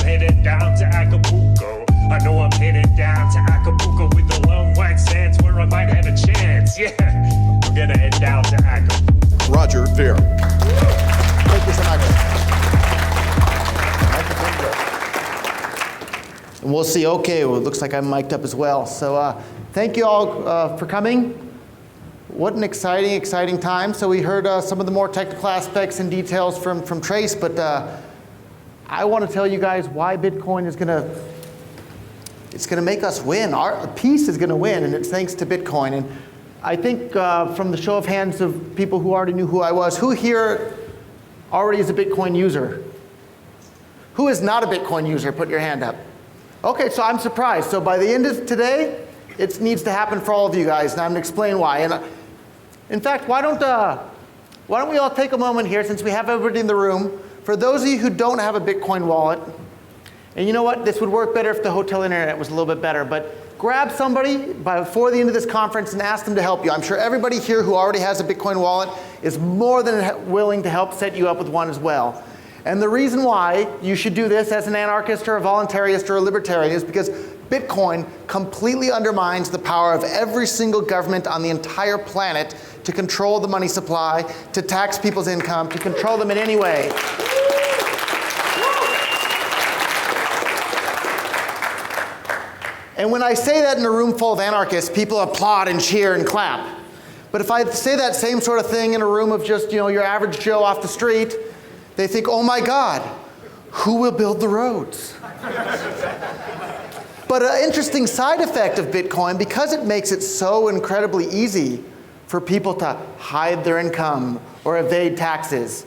headed down to Acapulco. I know I'm headed down to Acapulco with the long white sands where I might have a chance. Yeah, I'm gonna head down to Acapulco. Roger Ver. Thank you so much. And we'll see. Okay, well, it looks like I'm mic'd up as well. So thank you all for coming. What an exciting time. So we heard some of the more technical aspects and details from Trace, but I want to tell you guys why Bitcoin is it's going to make us win. Our peace is going to win, and it's thanks to Bitcoin. And I think from the show of hands of people who already knew who I was, who here already is a Bitcoin user? Who is not a Bitcoin user? Put your hand up. Okay, so I'm surprised. So by the end of today, it needs to happen for all of you guys, and I'm going to explain why. And in fact, why don't we all take a moment here, since we have everybody in the room, for those of you who don't have a Bitcoin wallet, and you know what, this would work better if the hotel internet was a little bit better, but grab somebody before the end of this conference and ask them to help you. I'm sure everybody here who already has a Bitcoin wallet is more than willing to help set you up with one as well. And the reason why you should do this as an anarchist or a voluntarist or a libertarian is because Bitcoin completely undermines the power of every single government on the entire planet to control the money supply, to tax people's income, to control them in any way. And when I say that in a room full of anarchists, people applaud and cheer and clap. But if I say that same sort of thing in a room of just, your average Joe off the street, they think, oh my God, who will build the roads? But an interesting side effect of Bitcoin, because it makes it so incredibly easy for people to hide their income or evade taxes,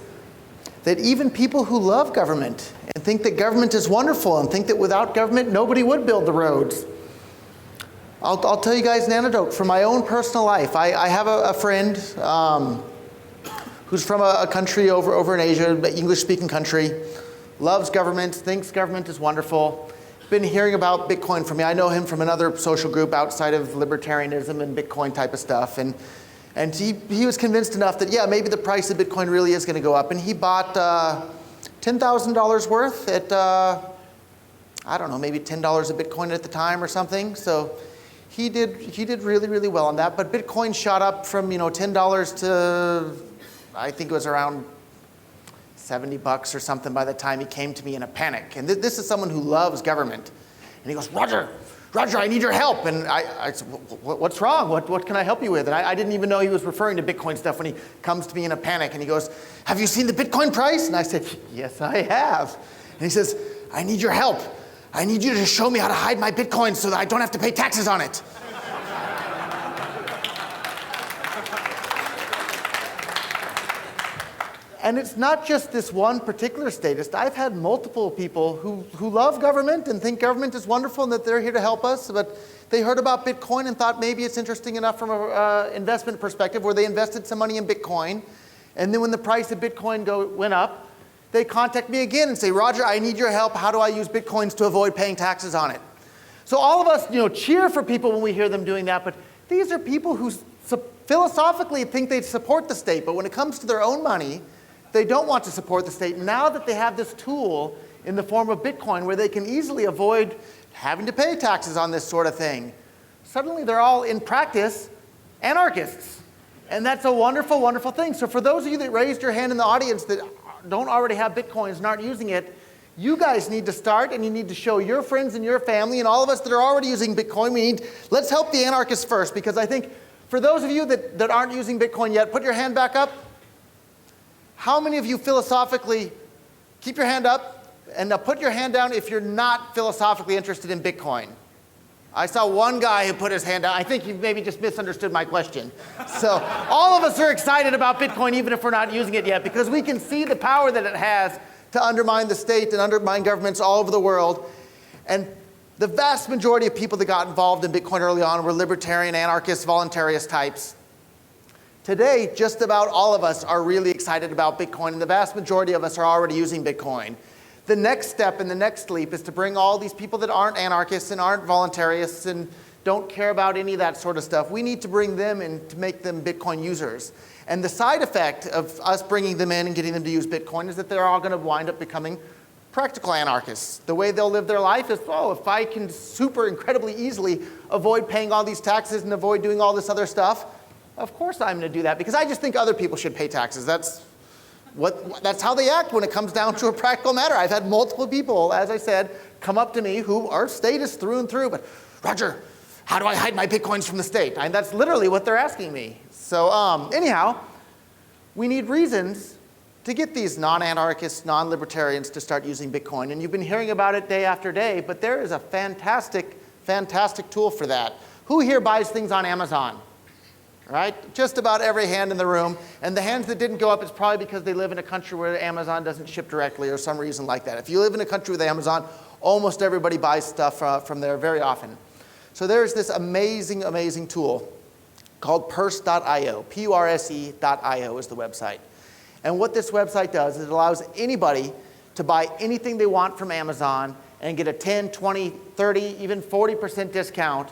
that even people who love government and think that government is wonderful and think that without government nobody would build the roads. I'll tell you guys an anecdote from my own personal life. I have a friend who's from a country over in Asia, an English-speaking country, loves government, thinks government is wonderful. Been hearing about Bitcoin from me. I know him from another social group outside of libertarianism and Bitcoin type of stuff. And he was convinced enough that, yeah, maybe the price of Bitcoin really is going to go up. And he bought $10,000 worth at, I don't know, maybe $10 a Bitcoin at the time or something. So he did really well on that. But Bitcoin shot up from $10 to, I think it was around $70 or something by the time he came to me in a panic. And this is someone who loves government. And he goes, Roger, I need your help. And I said, what's wrong? What can I help you with? And I didn't even know he was referring to Bitcoin stuff when he comes to me in a panic. And he goes, have you seen the Bitcoin price? And I said, yes, I have. And he says, I need your help. I need you to show me how to hide my Bitcoin so that I don't have to pay taxes on it. And it's not just this one particular statist. I've had multiple people who love government and think government is wonderful and that they're here to help us, but they heard about Bitcoin and thought maybe it's interesting enough from an investment perspective where they invested some money in Bitcoin, and then when the price of Bitcoin went up, they contact me again and say, Roger, I need your help. How do I use Bitcoins to avoid paying taxes on it? So all of us cheer for people when we hear them doing that, but these are people who philosophically think they support the state, but when it comes to their own money, they don't want to support the state. Now that they have this tool in the form of Bitcoin where they can easily avoid having to pay taxes on this sort of thing, suddenly they're all, in practice, anarchists. And that's a wonderful, wonderful thing. So for those of you that raised your hand in the audience that don't already have Bitcoins and aren't using it, you guys need to start, and you need to show your friends and your family and all of us that are already using Bitcoin. Let's help the anarchists first, because I think for those of you that aren't using Bitcoin yet, put your hand back up. How many of you philosophically, keep your hand up, and now put your hand down if you're not philosophically interested in Bitcoin? I saw one guy who put his hand down. I think you maybe just misunderstood my question. So all of us are excited about Bitcoin even if we're not using it yet, because we can see the power that it has to undermine the state and undermine governments all over the world. And the vast majority of people that got involved in Bitcoin early on were libertarian, anarchist, voluntarist types. Today, just about all of us are really excited about Bitcoin, and the vast majority of us are already using Bitcoin. The next step and the next leap is to bring all these people that aren't anarchists and aren't voluntarists and don't care about any of that sort of stuff. We need to bring them in to make them Bitcoin users. And the side effect of us bringing them in and getting them to use Bitcoin is that they're all going to wind up becoming practical anarchists. The way they'll live their life is, oh, if I can super incredibly easily avoid paying all these taxes and avoid doing all this other stuff, of course I'm going to do that because I just think other people should pay taxes. That's how they act when it comes down to a practical matter. I've had multiple people, as I said, come up to me who are statists through and through, but Roger, how do I hide my Bitcoins from the state? And that's literally what they're asking me. So anyhow, we need reasons to get these non-anarchists, non-libertarians to start using Bitcoin. And you've been hearing about it day after day, but there is a fantastic, fantastic tool for that. Who here buys things on Amazon? Right? Just about every hand in the room. And the hands that didn't go up is probably because they live in a country where Amazon doesn't ship directly or some reason like that. If you live in a country with Amazon, almost everybody buys stuff from there very often. So there's this amazing, amazing tool called purse.io. P-U-R-S-E.io is the website. And what this website does is it allows anybody to buy anything they want from Amazon and get a 10, 20, 30, even 40% discount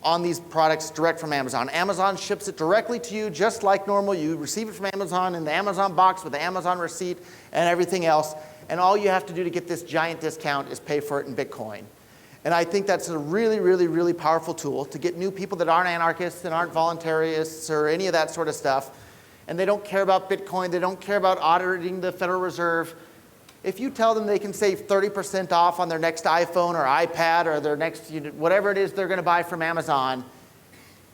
on these products direct from Amazon. Amazon ships it directly to you just like normal. You receive it from Amazon in the Amazon box with the Amazon receipt and everything else. And all you have to do to get this giant discount is pay for it in Bitcoin. And I think that's a really, really, really powerful tool to get new people that aren't anarchists and aren't voluntarists or any of that sort of stuff. And they don't care about Bitcoin. They don't care about auditing the Federal Reserve. If you tell them they can save 30% off on their next iPhone or iPad or their next, whatever it is they're going to buy from Amazon,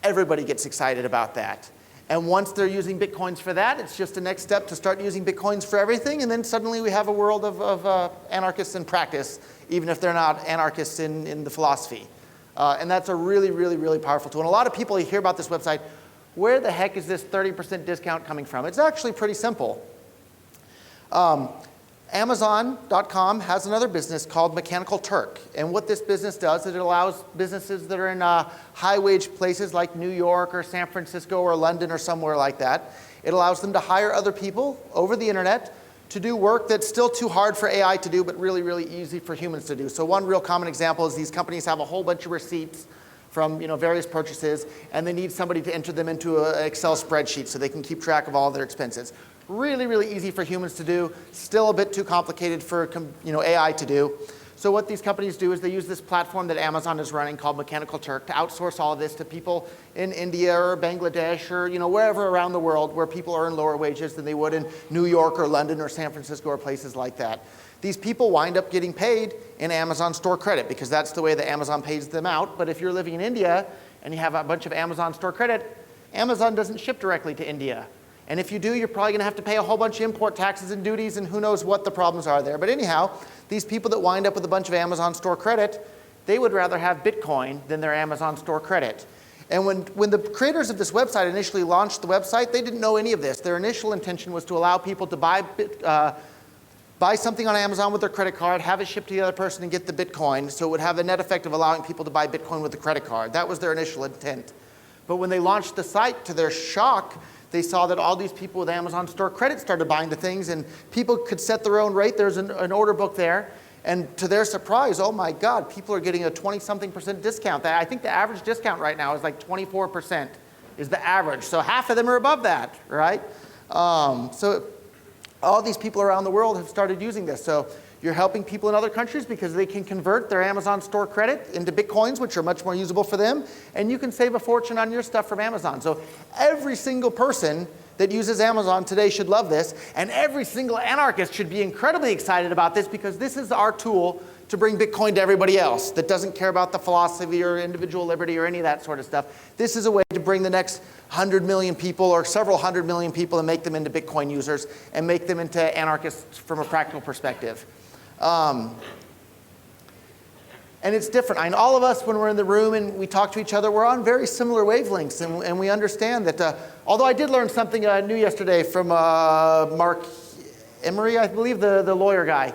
everybody gets excited about that. And once they're using Bitcoins for that, it's just the next step to start using Bitcoins for everything. And then suddenly we have a world of anarchists in practice, even if they're not anarchists in the philosophy. And that's a really, really, really powerful tool. And a lot of people hear about this website. Where the heck is this 30% discount coming from? It's actually pretty simple. Amazon.com has another business called Mechanical Turk. And what this business does is it allows businesses that are in high-wage places like New York or San Francisco or London or somewhere like that, it allows them to hire other people over the internet to do work that's still too hard for AI to do, but really, really easy for humans to do. So one real common example is these companies have a whole bunch of receipts from various purchases, and they need somebody to enter them into an Excel spreadsheet so they can keep track of all their expenses. Really, really easy for humans to do, still a bit too complicated for AI to do. So what these companies do is they use this platform that Amazon is running called Mechanical Turk to outsource all of this to people in India or Bangladesh or wherever around the world where people earn lower wages than they would in New York or London or San Francisco or places like that. These people wind up getting paid in Amazon store credit because that's the way that Amazon pays them out. But if you're living in India and you have a bunch of Amazon store credit, Amazon doesn't ship directly to India. And if you do, you're probably going to have to pay a whole bunch of import taxes and duties and who knows what the problems are there. But anyhow, these people that wind up with a bunch of Amazon store credit, they would rather have Bitcoin than their Amazon store credit. And when the creators of this website initially launched the website, they didn't know any of this. Their initial intention was to allow people to buy something on Amazon with their credit card, have it shipped to the other person and get the Bitcoin, so it would have a net effect of allowing people to buy Bitcoin with the credit card. That was their initial intent. But when they launched the site, to their shock, they saw that all these people with Amazon store credit started buying the things, and people could set their own rate. There's an order book there. And to their surprise, oh my God, people are getting a 20-something% discount. I think the average discount right now is like 24% is the average. So half of them are above that, right? So all these people around the world have started using this. So you're helping people in other countries because they can convert their Amazon store credit into Bitcoins, which are much more usable for them. And you can save a fortune on your stuff from Amazon. So every single person that uses Amazon today should love this. And every single anarchist should be incredibly excited about this because this is our tool to bring Bitcoin to everybody else that doesn't care about the philosophy or individual liberty or any of that sort of stuff. This is a way to bring the next 100 million people or several hundred million people and make them into Bitcoin users and make them into anarchists from a practical perspective. And it's different. And all of us, when we're in the room and we talk to each other, we're on very similar wavelengths. And we understand that, although I did learn something new yesterday from Mark Emery, I believe, the lawyer guy.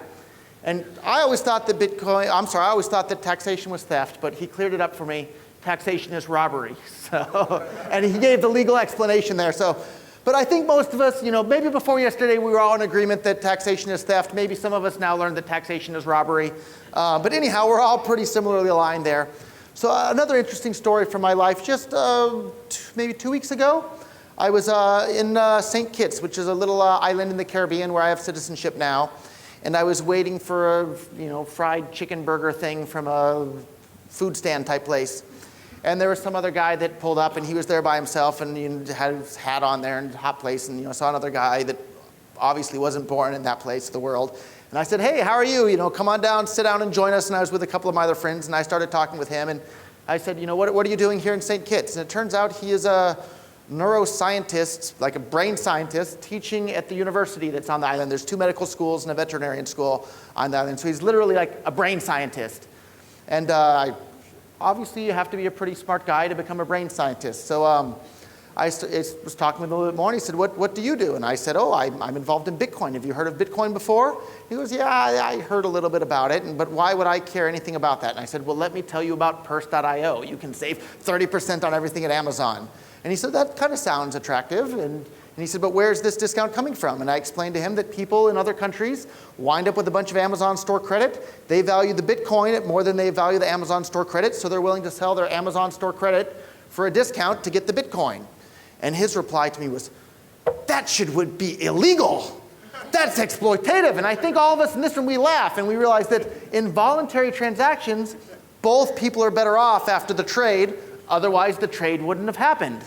And I always thought that taxation was theft, but he cleared it up for me. Taxation is robbery. So, and he gave the legal explanation there. But I think most of us, maybe before yesterday we were all in agreement that taxation is theft. Maybe some of us now learned that taxation is robbery. But anyhow, we're all pretty similarly aligned there. So another interesting story from my life. Just maybe 2 weeks ago, I was in St. Kitts, which is a little island in the Caribbean where I have citizenship now. and I was waiting for a fried chicken burger thing from a food stand type place. And there was some other guy that pulled up, and he was there by himself, and he had his hat on there in a hot place, and saw another guy that obviously wasn't born in that place of the world. And I said, hey, how are you? Come on down, sit down and join us. And I was with a couple of my other friends, and I started talking with him. And I said, what are you doing here in St. Kitts? And it turns out he is a neuroscientist, like a brain scientist, teaching at the university that's on the island. There's 2 medical schools and a veterinarian school on the island. So he's literally like a brain scientist. And obviously, you have to be a pretty smart guy to become a brain scientist. So I was talking with him a little bit more, and he said, what do you do? And I said, I'm involved in Bitcoin. Have you heard of Bitcoin before? He goes, yeah, I heard a little bit about it, but why would I care anything about that? And I said, well, let me tell you about Purse.io. You can save 30% on everything at Amazon. And he said, that kind of sounds attractive. And he said, but where's this discount coming from? And I explained to him that people in other countries wind up with a bunch of Amazon store credit. They value the Bitcoin at more than they value the Amazon store credit, so they're willing to sell their Amazon store credit for a discount to get the Bitcoin. And his reply to me was, that would be illegal. That's exploitative. And I think all of us in this room, we laugh, and we realize that in voluntary transactions, both people are better off after the trade. Otherwise, the trade wouldn't have happened.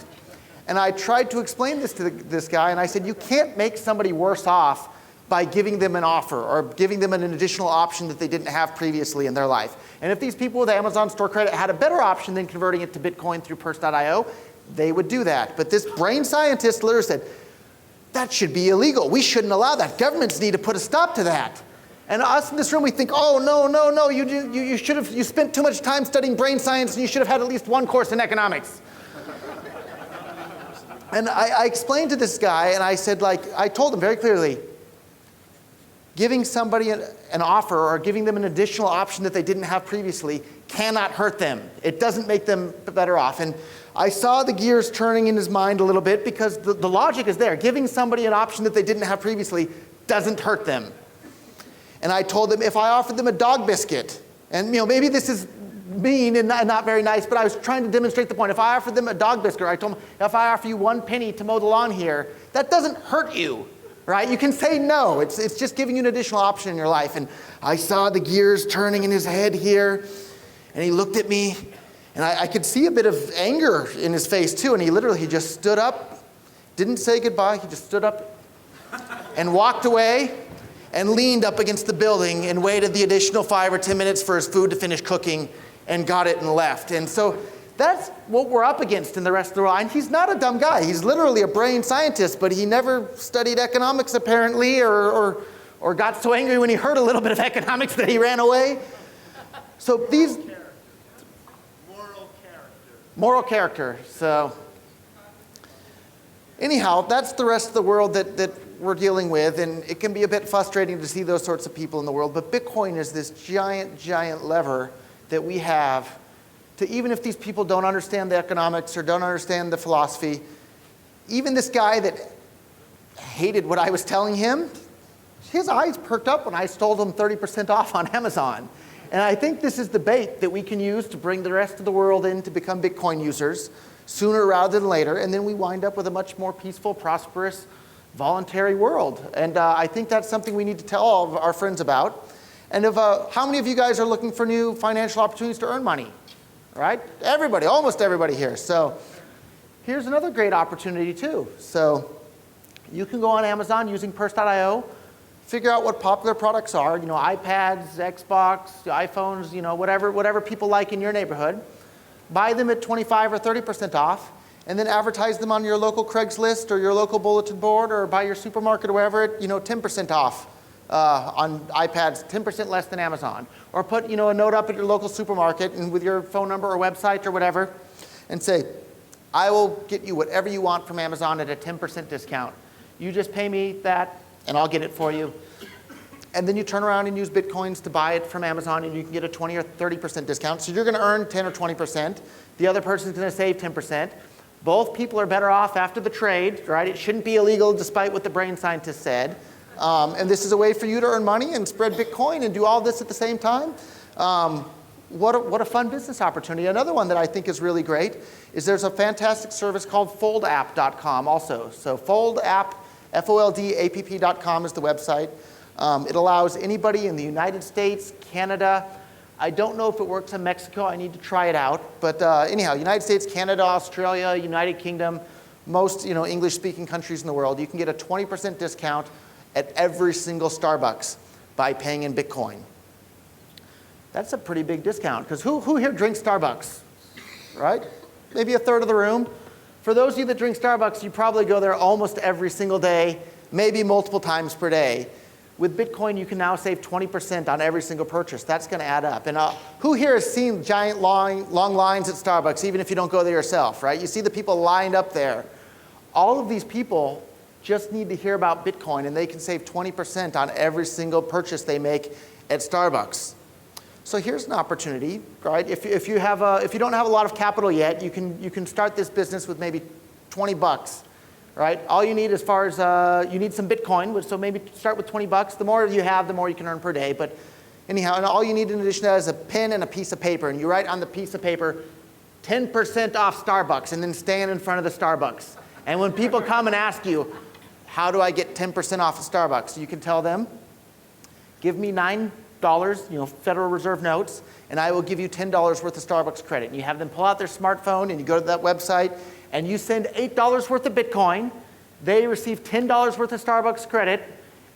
And I tried to explain this to this guy, and I said, you can't make somebody worse off by giving them an offer or giving them an additional option that they didn't have previously in their life. And if these people with Amazon store credit had a better option than converting it to Bitcoin through Purse.io, they would do that. But this brain scientist literally said, that should be illegal. We shouldn't allow that. Governments need to put a stop to that. And us in this room, we think, oh, no, you spent too much time studying brain science, and you should have had at least 1 course in economics. And I explained to this guy, and I said, I told him very clearly, giving somebody an offer or giving them an additional option that they didn't have previously cannot hurt them. It doesn't make them better off. And I saw the gears turning in his mind a little bit, because the logic is there. Giving somebody an option that they didn't have previously doesn't hurt them. And I told them, if I offered them a dog biscuit, and maybe this is mean and not very nice, but I was trying to demonstrate the point. If I offered them a dog biscuit, I told them, if I offer you 1 penny to mow the lawn here, that doesn't hurt you, right? You can say no. It's just giving you an additional option in your life. And I saw the gears turning in his head here, and he looked at me, and I could see a bit of anger in his face too, and he just stood up, didn't say goodbye, he just stood up and walked away and leaned up against the building and waited the additional 5 or 10 minutes for his food to finish cooking, and got it and left. And so that's what we're up against in the rest of the world. And he's not a dumb guy. He's literally a brain scientist, but he never studied economics apparently, or got so angry when he heard a little bit of economics that he ran away. So these... Moral character. So anyhow, that's the rest of the world that we're dealing with, and it can be a bit frustrating to see those sorts of people in the world, but Bitcoin is this giant lever that we have to, even if these people don't understand the economics or don't understand the philosophy, even this guy that hated what I was telling him, his eyes perked up when I told him 30% off on Amazon. And I think this is the bait that we can use to bring the rest of the world in to become Bitcoin users sooner rather than later, and then we wind up with a much more peaceful, prosperous, voluntary world. And I think that's something we need to tell all of our friends about. And how many of you guys are looking for new financial opportunities to earn money? Right? Everybody, almost everybody here. So here's another great opportunity too. So you can go on Amazon using Purse.io, figure out what popular products are, iPads, Xbox, iPhones, whatever people like in your neighborhood. Buy them at 25 or 30% off, and then advertise them on your local Craigslist or your local bulletin board or by your supermarket or wherever at 10% off on iPads, 10% less than Amazon. Or put a note up at your local supermarket and with your phone number or website or whatever, and say, I will get you whatever you want from Amazon at a 10% discount. You just pay me that, and I'll get it for you. And then you turn around and use Bitcoins to buy it from Amazon, and you can get a 20 or 30% discount. So you're going to earn 10 or 20%. The other person's going to save 10%. Both people are better off after the trade, right? It shouldn't be illegal despite what the brain scientist said. And this is a way for you to earn money and spread Bitcoin and do all this at the same time. What a fun business opportunity. Another one that I think is really great is there's a fantastic service called foldapp.com also. So foldapp, foldapp.com is the website. It allows anybody in the United States, Canada. I don't know if it works in Mexico. I need to try it out. But anyhow, United States, Canada, Australia, United Kingdom, most English-speaking countries in the world, you can get a 20% discount at every single Starbucks by paying in Bitcoin. That's a pretty big discount, because who here drinks Starbucks, right? Maybe a third of the room. For those of you that drink Starbucks, you probably go there almost every single day, maybe multiple times per day. With Bitcoin, you can now save 20% on every single purchase. That's going to add up. And who here has seen giant long lines at Starbucks, even if you don't go there yourself, right? You see the people lined up there. All of these people just need to hear about Bitcoin, and they can save 20% on every single purchase they make at Starbucks. So here's an opportunity, right? If you don't have a lot of capital yet, you can start this business with maybe 20 bucks. Right? All you need as far as, you need some Bitcoin, so maybe start with 20 bucks. The more you have, the more you can earn per day. But anyhow, and all you need in addition to that is a pen and a piece of paper. And you write on the piece of paper, 10% off Starbucks, and then stand in front of the Starbucks. And when people come and ask you, how do I get 10% off of Starbucks? You can tell them, give me $9, Federal Reserve notes, and I will give you $10 worth of Starbucks credit. And you have them pull out their smartphone, and you go to that website, and you send $8 worth of Bitcoin, they receive $10 worth of Starbucks credit,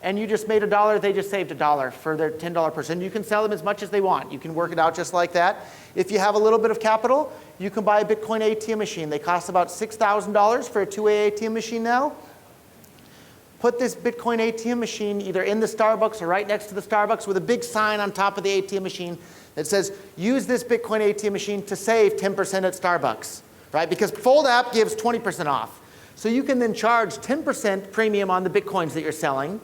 and you just made $1, they just saved $1 for their $10 person. You can sell them as much as they want. You can work it out just like that. If you have a little bit of capital, you can buy a Bitcoin ATM machine. They cost about $6,000 for a two-way ATM machine now. Put this Bitcoin ATM machine either in the Starbucks or right next to the Starbucks with a big sign on top of the ATM machine that says, use this Bitcoin ATM machine to save 10% at Starbucks. Right? Because Fold app gives 20% off. So you can then charge 10% premium on the Bitcoins that you're selling.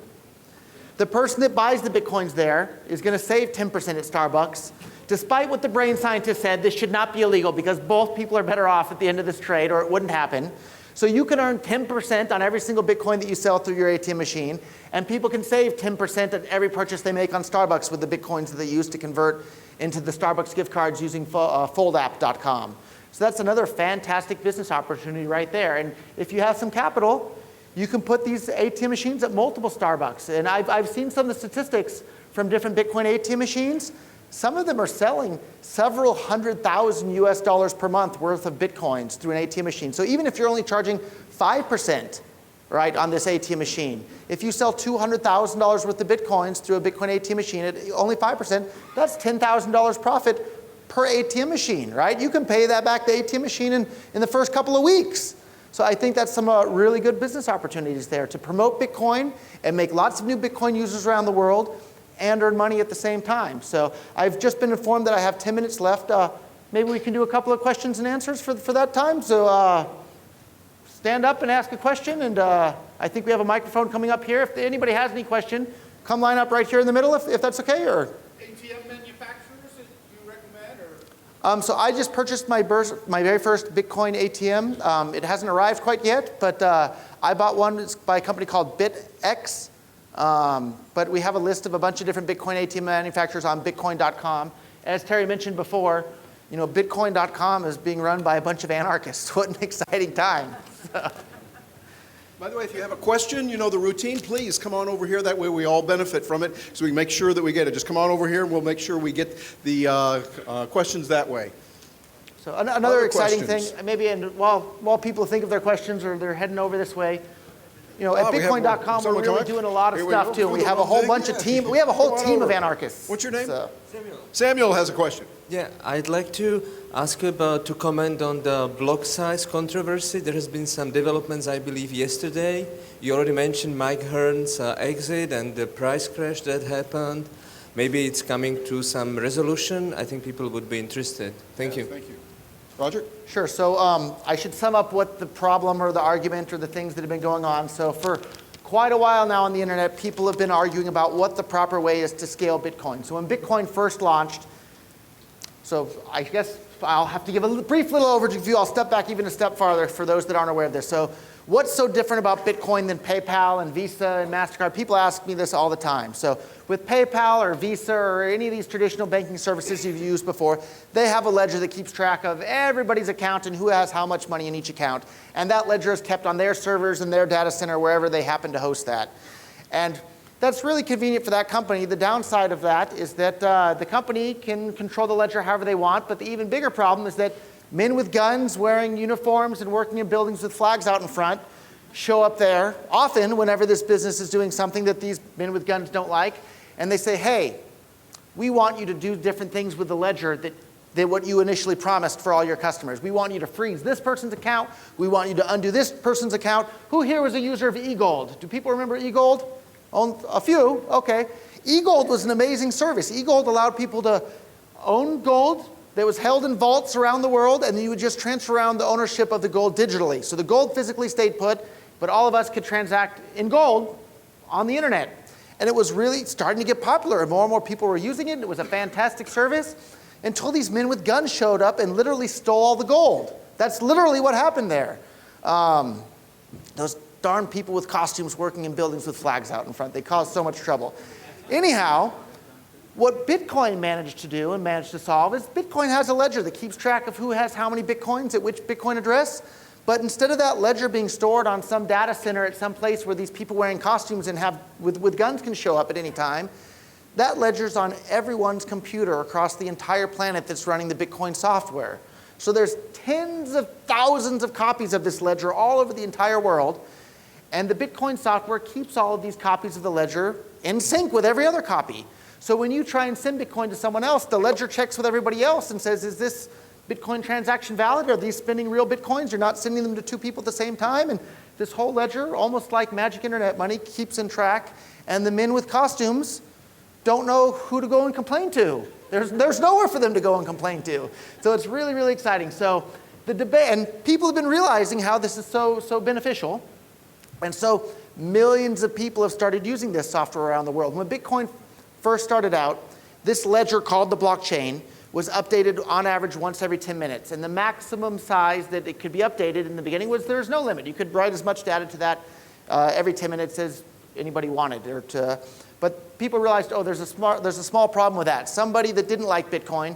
The person that buys the Bitcoins there is going to save 10% at Starbucks. Despite what the brain scientist said, this should not be illegal because both people are better off at the end of this trade or it wouldn't happen. So you can earn 10% on every single Bitcoin that you sell through your ATM machine, and people can save 10% at every purchase they make on Starbucks with the Bitcoins that they use to convert into the Starbucks gift cards using foldapp.com. So that's another fantastic business opportunity right there. And if you have some capital, you can put these ATM machines at multiple Starbucks. And I've seen some of the statistics from different Bitcoin ATM machines. Some of them are selling several $100,000 US per month worth of Bitcoins through an ATM machine. So even if you're only charging 5%, right, on this ATM machine, if you sell $200,000 worth of Bitcoins through a Bitcoin ATM machine at only 5%, that's $10,000 profit per ATM machine, right? You can pay that back the ATM machine in the first couple of weeks. So I think that's some really good business opportunities there to promote Bitcoin and make lots of new Bitcoin users around the world and earn money at the same time. So I've just been informed that I have 10 minutes left. Maybe we can do a couple of questions and answers for that time. So stand up and ask a question. And I think we have a microphone coming up here. If anybody has any question, come line up right here in the middle if that's okay. Or ATM manufacturers? So I just purchased my very first Bitcoin ATM. It hasn't arrived quite yet, but I bought one by a company called BitX. But we have a list of a bunch of different Bitcoin ATM manufacturers on Bitcoin.com. As Terry mentioned before, Bitcoin.com is being run by a bunch of anarchists. What an exciting time. By the way, if you have a question, you know the routine, please come on over here. That way we all benefit from it, so we make sure that we get it. Just come on over here, and we'll make sure we get the questions that way. So another exciting thing, maybe while people think of their questions or they're heading over this way, at Bitcoin.com we're really doing a lot of stuff too. We have a whole bunch of team. We have a whole team of anarchists. What's your name? Samuel. Samuel has a question. Yeah, I'd like to ask to comment on the block size controversy. There has been some developments, I believe, yesterday. You already mentioned Mike Hearn's exit and the price crash that happened. Maybe it's coming to some resolution. I think people would be interested. Thank you. Thank you. Roger? Sure. So I should sum up what the problem or the argument or the things that have been going on. So for quite a while now on the internet, people have been arguing about what the proper way is to scale Bitcoin. So when Bitcoin first launched, so I guess I'll have to give a brief little overview. I'll step back even a step farther for those that aren't aware of this. So what's so different about Bitcoin than PayPal and Visa and MasterCard? People ask me this all the time. So with PayPal or Visa or any of these traditional banking services you've used before, they have a ledger that keeps track of everybody's account and who has how much money in each account. And that ledger is kept on their servers and their data center, wherever they happen to host that. And That's really convenient for that company. The downside of that is that the company can control the ledger however they want, but the even bigger problem is that men with guns wearing uniforms and working in buildings with flags out in front show up there often whenever this business is doing something that these men with guns don't like, and they say, hey, we want you to do different things with the ledger than what you initially promised for all your customers. We want you to freeze this person's account. We want you to undo this person's account. Who here was a user of eGold? Do people remember eGold? A few, okay. eGold was an amazing service. eGold allowed people to own gold that was held in vaults around the world, and then you would just transfer around the ownership of the gold digitally. So the gold physically stayed put, but all of us could transact in gold on the internet. And it was really starting to get popular, and more people were using it. It was a fantastic service until these men with guns showed up and literally stole all the gold. That's literally what happened there. Those darn people with costumes working in buildings with flags out in front. They caused so much trouble. Anyhow, what Bitcoin managed to do and managed to solve is Bitcoin has a ledger that keeps track of who has how many Bitcoins at which Bitcoin address. But instead of that ledger being stored on some data center at some place where these people wearing costumes and with guns can show up at any time, that ledger's on everyone's computer across the entire planet that's running the Bitcoin software. So there's tens of thousands of copies of this ledger all over the entire world. And the Bitcoin software keeps all of these copies of the ledger in sync with every other copy. So when you try and send Bitcoin to someone else, the ledger checks with everybody else and says, is this Bitcoin transaction valid? Are these spending real Bitcoins? You're not sending them to two people at the same time? And this whole ledger, almost like magic internet money, keeps in track. And the men with costumes don't know who to go and complain to. There's nowhere for them to go and complain to. So it's really, really exciting. So the debate, and people have been realizing how this is so beneficial. And so millions of people have started using this software around the world. When Bitcoin first started out, this ledger called the blockchain was updated on average once every 10 minutes. And the maximum size that it could be updated in the beginning was there's no limit. You could write as much data to that every 10 minutes as anybody wanted. But people realized, oh, there's a small problem with that. Somebody that didn't like Bitcoin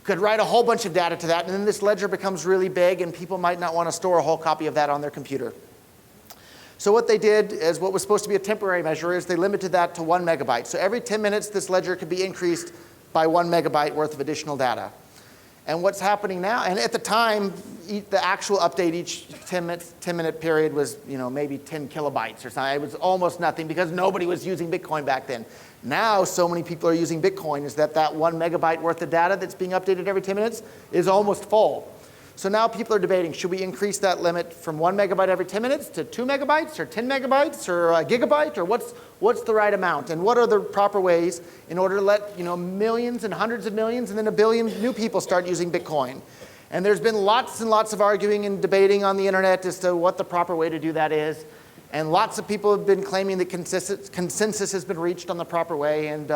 could write a whole bunch of data to that, and then this ledger becomes really big, and people might not want to store a whole copy of that on their computer. So what they did, as what was supposed to be a temporary measure, is they limited that to 1 megabyte. So every 10 minutes, this ledger could be increased by 1 megabyte worth of additional data. And what's happening now, and at the time, the actual update each 10-minute period was maybe 10 kilobytes or something. It was almost nothing because nobody was using Bitcoin back then. Now, so many people are using Bitcoin is that 1 megabyte worth of data that's being updated every 10 minutes is almost full. So now people are debating, should we increase that limit from 1 megabyte every 10 minutes to 2 megabytes or 10 megabytes or a gigabyte, or what's the right amount? And what are the proper ways in order to let millions and hundreds of millions and then 1 billion new people start using Bitcoin? And there's been lots and lots of arguing and debating on the internet as to what the proper way to do that is. And lots of people have been claiming that consensus has been reached on the proper way. And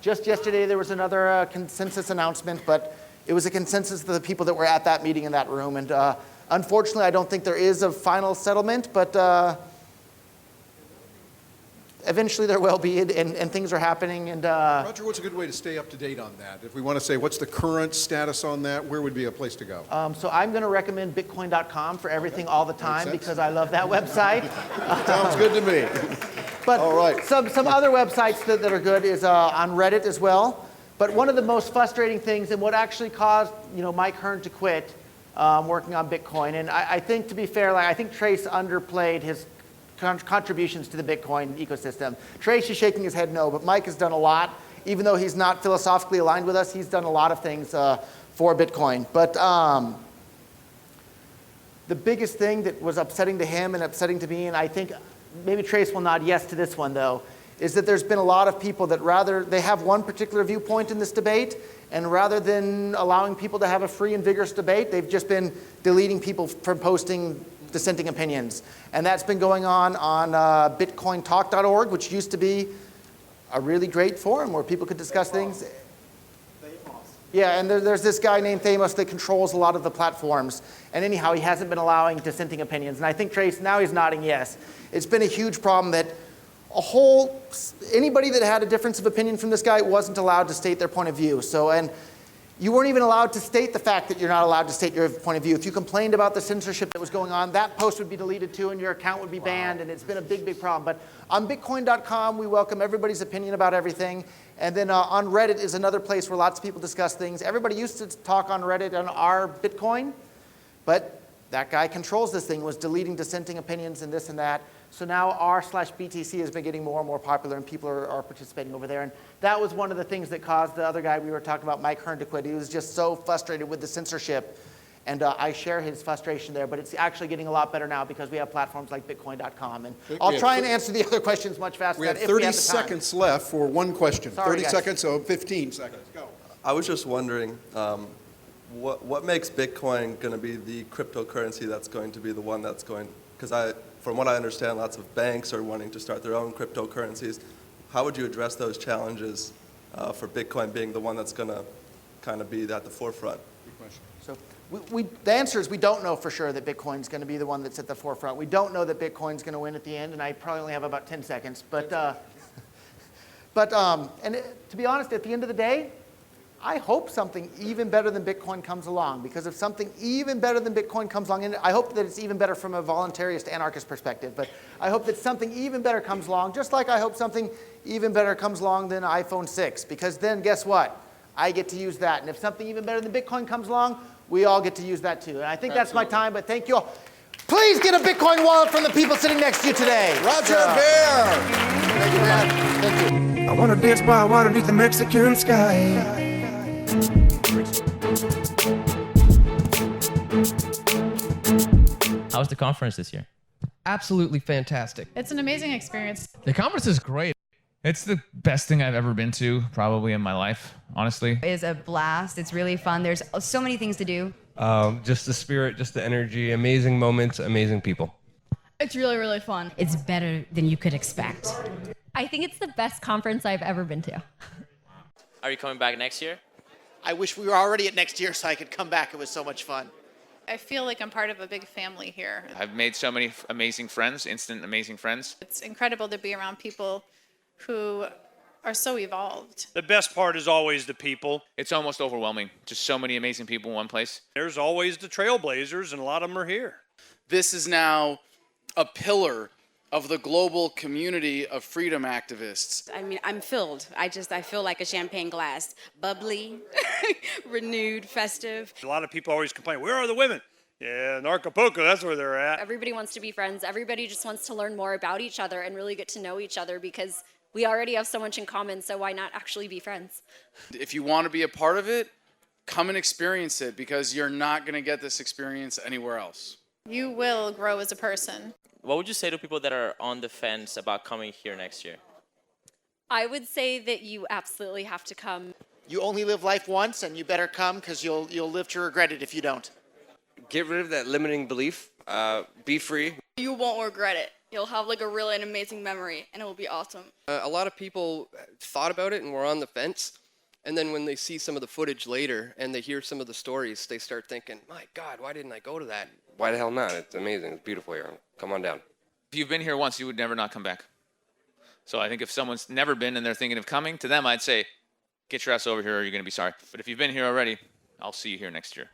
just yesterday there was another consensus announcement, but it was a consensus of the people that were at that meeting in that room. And unfortunately, I don't think there is a final settlement, but eventually there will be, and things are happening. And Roger, what's a good way to stay up to date on that? If we want to say, what's the current status on that, where would be a place to go? So I'm going to recommend Bitcoin.com for everything all the time because I love that website. Sounds good to me. But all right. some other websites that are good is on Reddit as well. But one of the most frustrating things, and what actually caused Mike Hearn to quit working on Bitcoin, and I think, to be fair, I think Trace underplayed his contributions to the Bitcoin ecosystem. Trace is shaking his head no, but Mike has done a lot. Even though he's not philosophically aligned with us, he's done a lot of things for Bitcoin. But the biggest thing that was upsetting to him and upsetting to me, and I think maybe Trace will nod yes to this one though, is that there's been a lot of people that they have one particular viewpoint in this debate, and rather than allowing people to have a free and vigorous debate, they've just been deleting people from posting dissenting opinions. And that's been going on bitcointalk.org, which used to be a really great forum where people could discuss things. Yeah, and there's this guy named Thamos that controls a lot of the platforms. And anyhow, he hasn't been allowing dissenting opinions. And I think Trace, now he's nodding yes. It's been a huge problem that anybody that had a difference of opinion from this guy wasn't allowed to state their point of view. So, and you weren't even allowed to state the fact that you're not allowed to state your point of view. If you complained about the censorship that was going on, that post would be deleted too, and your account would be banned, and it's been a big, big problem. But on Bitcoin.com, we welcome everybody's opinion about everything. And then on Reddit is another place where lots of people discuss things. Everybody used to talk on Reddit on our Bitcoin, but that guy controls this thing, was deleting dissenting opinions and this and that. So now r/BTC has been getting more and more popular, and people are participating over there. And that was one of the things that caused the other guy we were talking about, Mike Hearn, to quit. He was just so frustrated with the censorship. And I share his frustration there, but it's actually getting a lot better now because we have platforms like Bitcoin.com. And I'll try and answer the other questions much faster. We have 30 seconds left for one question. Sorry, 30 guys. seconds, so 15 seconds. Go. I was just wondering, what makes Bitcoin going to be the cryptocurrency that's going to be the one that's going, because from what I understand, lots of banks are wanting to start their own cryptocurrencies. How would you address those challenges for Bitcoin being the one that's going to kind of be at the forefront? Good question. So the answer is we don't know for sure that Bitcoin's going to be the one that's at the forefront. We don't know that Bitcoin's going to win at the end, and I probably only have about 10 seconds. But to be honest, at the end of the day, I hope something even better than Bitcoin comes along, because if something even better than Bitcoin comes along, and I hope that it's even better from a voluntarist anarchist perspective, but I hope that something even better comes along, just like I hope something even better comes along than iPhone 6, because then guess what? I get to use that. And if something even better than Bitcoin comes along, we all get to use that too. And I think that's my time, but thank you all. Please get a Bitcoin wallet from the people sitting next to you today. Roger Bear! Thank you, man. Thank you. I wanna dance by water beneath the Mexican sky. How was the conference this year? Absolutely fantastic. It's an amazing experience. The conference is great. It's the best thing I've ever been to, probably in my life, honestly. It's a blast. It's really fun. There's so many things to do. Just the spirit, just the energy, amazing moments, amazing people. It's really, really fun. It's better than you could expect. I think it's the best conference I've ever been to. Are you coming back next year? I wish we were already at next year so I could come back. It was so much fun. I feel like I'm part of a big family here. I've made so many amazing friends, instant amazing friends. It's incredible to be around people who are so evolved. The best part is always the people. It's almost overwhelming. Just so many amazing people in one place. There's always the trailblazers, and a lot of them are here. This is now a pillar of the global community of freedom activists. I mean, I'm filled. I feel like a champagne glass. Bubbly, renewed, festive. A lot of people always complain, where are the women? Yeah, Anarchapulco, that's where they're at. Everybody wants to be friends. Everybody just wants to learn more about each other and really get to know each other because we already have so much in common, so why not actually be friends? If you want to be a part of it, come and experience it because you're not going to get this experience anywhere else. You will grow as a person. What would you say to people that are on the fence about coming here next year? I would say that you absolutely have to come. You only live life once, and you better come because you'll live to regret it if you don't. Get rid of that limiting belief. Be free. You won't regret it. You'll have like a really amazing memory, and it will be awesome. A lot of people thought about it and were on the fence. And then when they see some of the footage later and they hear some of the stories, they start thinking, my God, why didn't I go to that? Why the hell not? It's amazing. It's beautiful here. Come on down. If you've been here once, you would never not come back. So I think if someone's never been and they're thinking of coming, to them I'd say, get your ass over here or you're going to be sorry. But if you've been here already, I'll see you here next year.